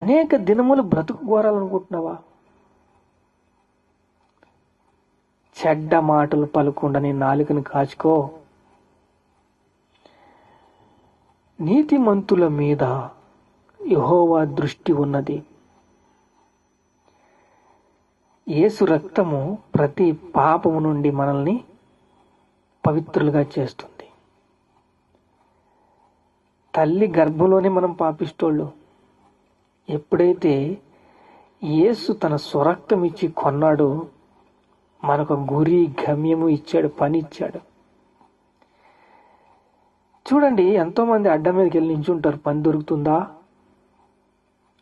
అనేక దినములు బ్రతుకు కోరాలనుకుంటున్నావా? చెడ్డ మాటలు పలుకుండా నీ నాలుకను కాచుకో. నీతిమంతుల మీద యెహోవా దృష్టి ఉన్నది. యేసు రక్తము ప్రతి పాపము నుండి మనల్ని పవిత్రులుగా చేస్తుంది. తల్లి గర్భంలోనే మనం పాపిస్తోళ్ళు. ఎప్పుడైతే యేసు తన స్వరక్తం ఇచ్చి కొన్నాడో మనకు గురి గమ్యము ఇచ్చాడు, పని ఇచ్చాడు. చూడండి, ఎంతోమంది అడ్డం మీదకి వెళ్ళి నించుంటారు. పని దొరుకుతుందా?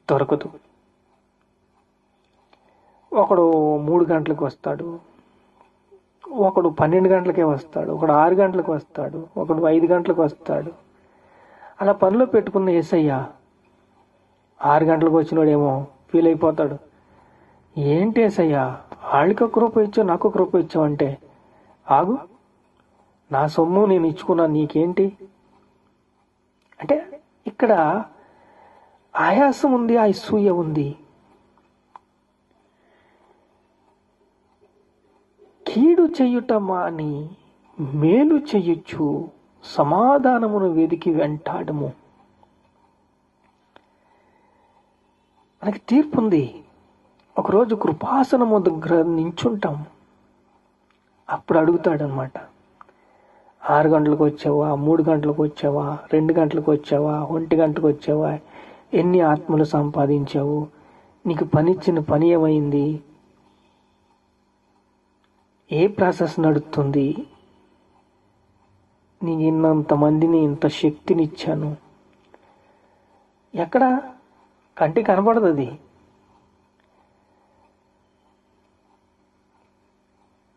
దొరకదు. ఒకడు 3 గంటలకు వస్తాడు, ఒకడు 12 గంటలకే వస్తాడు, ఒకడు 6 గంటలకు వస్తాడు, ఒకడు 5 గంటలకు వస్తాడు. అలా పనిలో పెట్టుకున్న యేసయ్య 6 గంటలకు వచ్చినోడేమో ఫీల్ అయిపోతాడు. ఏంటి యేసయ్య, వాళ్ళకి ఒక రూపాయి ఇచ్చావు, నాకు ఒక రూపాయి ఇచ్చావు అంటే, ఆగు, నా సొమ్ము నేను ఇచ్చుకున్నా, నీకేంటి అంటే ఇక్కడ ఆయాసం ఉంది, అసూయ ఉంది. కీడు చెయ్యుట మాని మేలు చెయ్యొచ్చు, సమాధానమును వెదికి వెంటాడము. మనకి తీర్పు ఉంది. ఒకరోజు కృపాసనము దగ్గర నించుంటాం. అప్పుడు అడుగుతాడనమాట, 6 గంటలకు వచ్చావా, 3 గంటలకు వచ్చావా, 2 గంటలకు వచ్చావా, 1 గంటకు వచ్చావా, ఎన్ని ఆత్మలు సంపాదించావు, నీకు పనిచ్చిన పని ఏమైంది, ఏ ప్రాసెస్ నడుస్తుంది, నీకు ఇన్నంత మందిని ఇంత శక్తినిచ్చాను. ఎక్కడ కంటికి కనపడదు అది.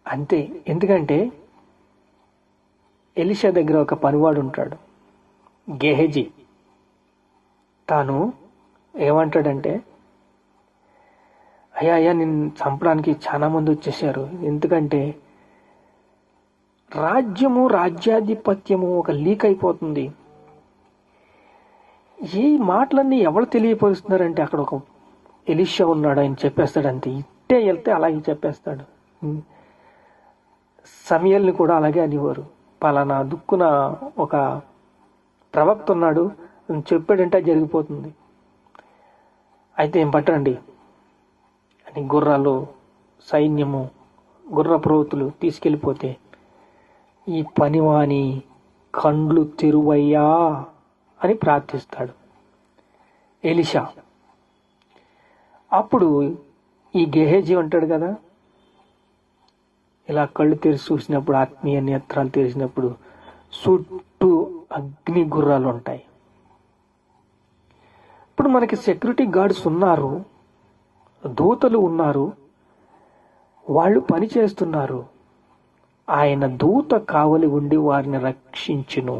అంతే. ఎందుకంటే ఎలీషా దగ్గర ఒక పనివాడు ఉంటాడు, గెహజీ. తాను ఏమంటాడంటే, అయ్యా నిన్ను చంపడానికి చాలా మంది వచ్చేసారు. ఎందుకంటే రాజ్యము, రాజ్యాధిపత్యము ఒక లీక్ అయిపోతుంది. ఈ మాటలన్నీ ఎవరు తెలియపరుస్తున్నారంటే అక్కడ ఒక ఎలీషా ఉన్నాడు, ఆయన చెప్పేస్తాడు. అంతే, ఇట్టే వెళ్తే అలాగే చెప్పేస్తాడు. సమయల్ని కూడా అలాగే అనేవారు. పలానా దుక్కున ఒక ప్రవక్త ఉన్నాడు, చెప్పాడంటే జరిగిపోతుంది. అయితే ఏం పట్టండి అని గుర్రాలు, సైన్యము, గుర్రప్రవతులు తీసుకెళ్ళిపోతే, ఈ పనివాని కండ్లు తెరువయ్యా అని ప్రార్థిస్తాడు ఎలీషా. అప్పుడు ఈ గెహజీ అంటాడు కదా, ఇలా కళ్ళు తెరిచి చూసినప్పుడు, ఆత్మీయ నేత్రాలు తెరిచినప్పుడు చుట్టూ అగ్ని గుర్రాలు ఉంటాయి. ఇప్పుడు మనకి సెక్యూరిటీ గార్డ్స్ ఉన్నారు, దూతలు ఉన్నారు, వాళ్ళు పని చేస్తున్నారు. ఆయన దూత కావలి ఉండి వారిని రక్షించును.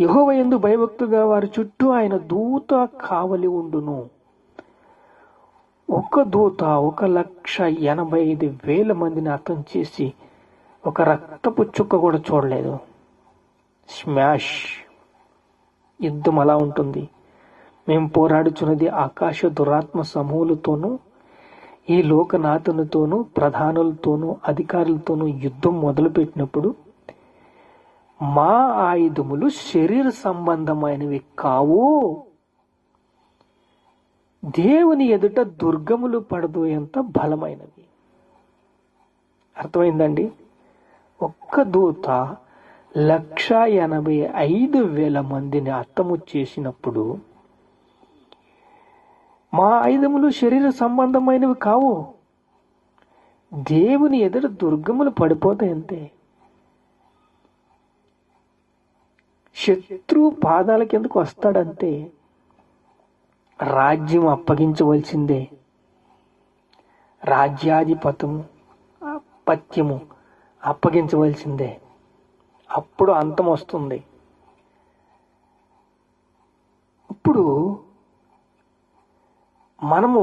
యెహోవా యందు భయభక్తుగా వారి చుట్టూ ఆయన దూత కావలి ఉండును. ఒక దూత 1,85,000 మందిని హతం చేసి ఒక రక్తపు చుక్క కూడా చూడలేదు. స్మాష్. యుద్ధం అలా ఉంటుంది. మేము పోరాడుచున్నది ఆకాశ దురాత్మ సమూహులతోనూ, ఈ లోకనాథునితోనూ, ప్రధానులతోనూ, అధికారులతోనూ యుద్ధం మొదలుపెట్టినప్పుడు మా ఆయుధములు శరీర సంబంధమైనవి కావు, దేవుని ఎదుట దుర్గములు పడదోయంత బలమైనవి. అర్థమైందండి? ఒక్క దూత 1,85,000 మందిని హతము చేసినప్పుడు మా ఆయుధములు శరీర సంబంధమైనవి కావు, దేవుని ఎదుట దుర్గములు పడిపోతాయి అంతే. శత్రువు పాదాల కిందకు వస్తాడంతే. రాజ్యం అప్పగించవలసిందే, పత్యము అప్పగించవలసిందే. అప్పుడు అంతం వస్తుంది. ఇప్పుడు మనము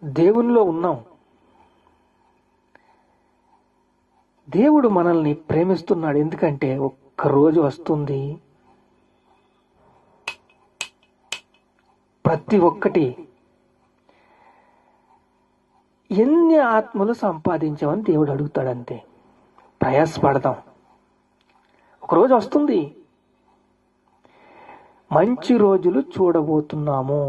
దేవునిలో ఉన్నాం. దేవుడు మనల్ని ప్రేమిస్తున్నాడు. ఎందుకంటే ఒక్క రోజు వస్తుంది, ప్రతి ఒక్కటి ఎన్ని ఆత్మలు సంపాదించామని దేవుడు అడుగుతాడంతే. ప్రయాసపడదాం, ఒకరోజు వస్తుంది, మంచి రోజులు చూడబోతున్నాము.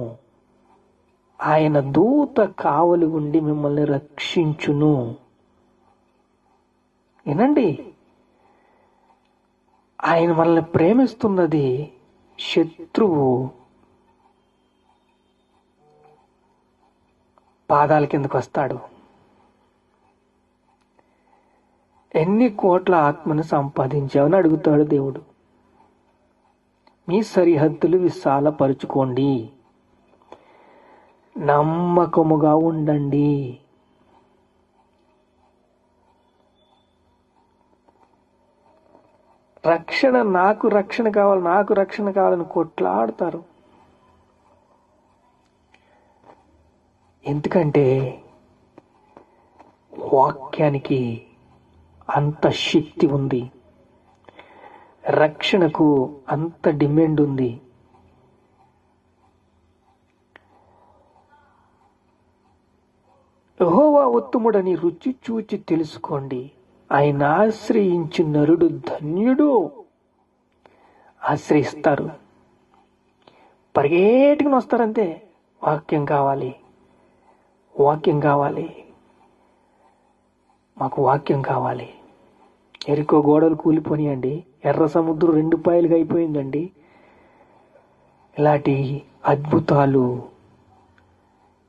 ఆయన దూత కావలి ఉండి మిమ్మల్ని రక్షించును. వినండి, ఆయన మనల్ని ప్రేమిస్తున్నది. శత్రువు పాదాల కిందకు వస్తాడు. ఎన్ని కోట్ల ఆత్మను సంపాదించావని అడుగుతాడు దేవుడు. మీ సరిహద్దులు విశాలపరుచుకోండి, నమ్మకముగా ఉండండి. నాకు రక్షణ కావాలని కొట్లాడతారు. ఎందుకంటే వాక్యానికి అంత శక్తి ఉంది, రక్షణకు అంత డిమాండ్ ఉంది. యెహోవా ఉత్తముడని రుచి చూచి తెలుసుకోండి, ఆయన ఆశ్రయించు నరుడు ధన్యుడు. ఆశ్రయిస్తారు, పరిగెట్టుకుని వస్తారంతే. వాక్యం కావాలి, మాకు వాక్యం కావాలి. ఎరికో గోడలు కూలిపోనియండి, ఎర్ర సముద్రం 2 పాయలుగా అయిపోయిందండి. ఇలాంటి అద్భుతాలు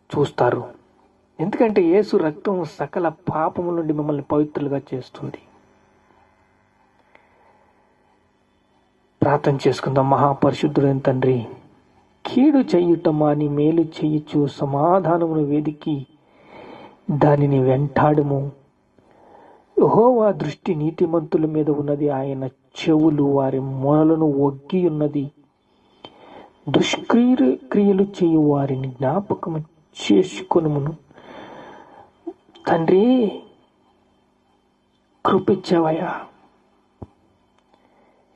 చూస్తారు. ఎందుకంటే యేసు రక్తం సకల పాపముల నుండి మిమ్మల్ని పవిత్రులుగా చేస్తుంది. ప్రార్థన చేసుకుందాం. మహాపరిశుద్ధుడైన తండ్రి, కీడు చెయ్యుట మాని మేలు చెయ్యచ్చు సమాధానమును వెదికి దానిని వెంటాడుము. యెహోవా దృష్టి నీతిమంతుల మీద ఉన్నది, ఆయన చెవులు వారి మొరలను ఒగ్గి ఉన్నది. దుష్క్రియలు చేయు వారిని జ్ఞాపకము చేసుకొనుమును. తండ్రి, కృపిచ్చవయ్యా.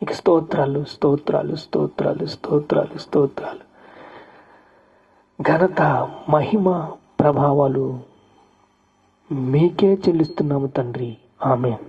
ఇక స్తోత్రాలు. ఘనత, మహిమ, ప్రభావాలు మీకే చెల్లిస్తున్నాము తండ్రి. ఆమేన్.